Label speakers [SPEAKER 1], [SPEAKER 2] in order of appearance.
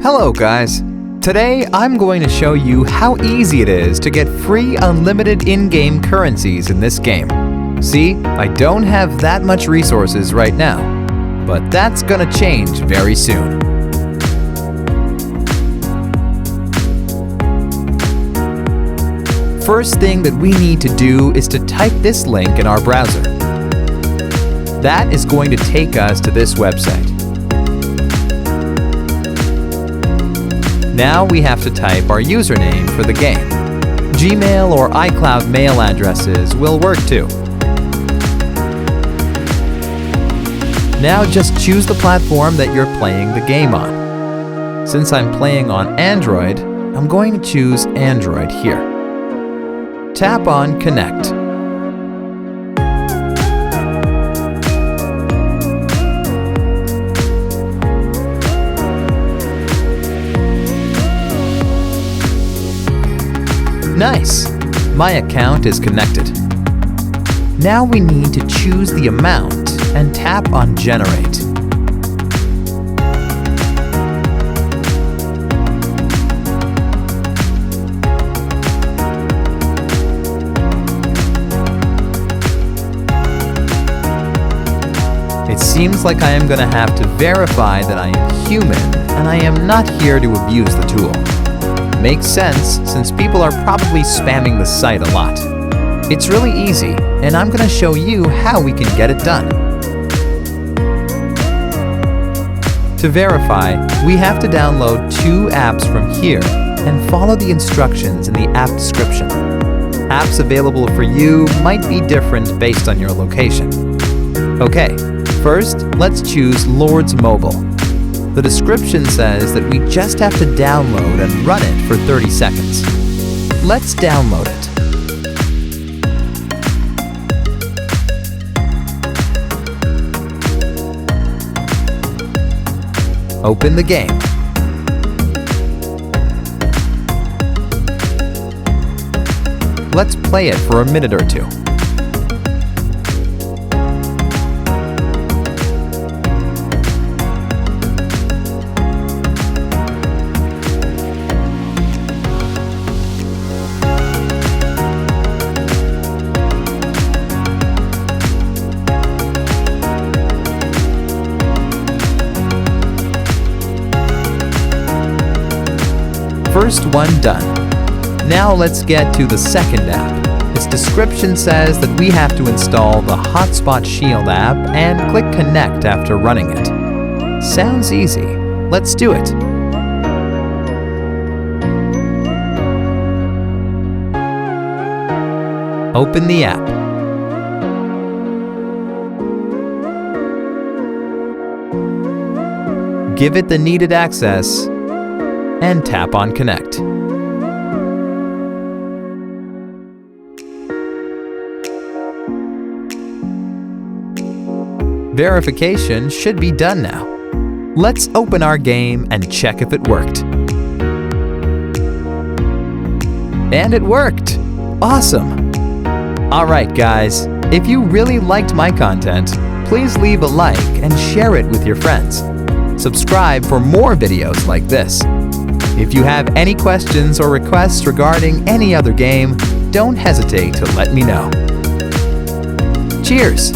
[SPEAKER 1] Hello guys! Today I'm going to show you how easy it is to get free unlimited in-game currencies in this game. See, I don't have that much resources right now, but that's gonna change very soon. First thing that we need to do is to type this link in our browser. That is going to take us to this website. Now we have to type our username for the game. Gmail or iCloud mail addresses will work too. Now just choose the platform that you're playing the game on. Since I'm playing on Android, I'm going to choose Android here. Tap on Connect. Nice! My account is connected. Now we need to choose the amount and tap on Generate. It seems like I am going to have to verify that I am human and I am not here to abuse the tool. Makes sense since people are probably spamming the site a lot. It's really easy, and I'm going to show you how we can get it done. To verify, we have to download 2 apps from here and follow the instructions in the app description. Apps available for you might be different based on your location. Okay, first let's choose Lord's Mobile. The description says that we just have to download and run it for 30 seconds. Let's download it. Open the game. Let's play it for a minute or two. First one done. Now let's get to the second app. Its description says that we have to install the Hotspot Shield app and click Connect after running it. Sounds easy. Let's do it. Open the app. Give it the needed access and tap on Connect. Verification should be done now. Let's open our game and check if it worked. And it worked! Awesome! Alright guys, if you really liked my content, please leave a like and share it with your friends. Subscribe for more videos like this. If you have any questions or requests regarding any other game, don't hesitate to let me know. Cheers!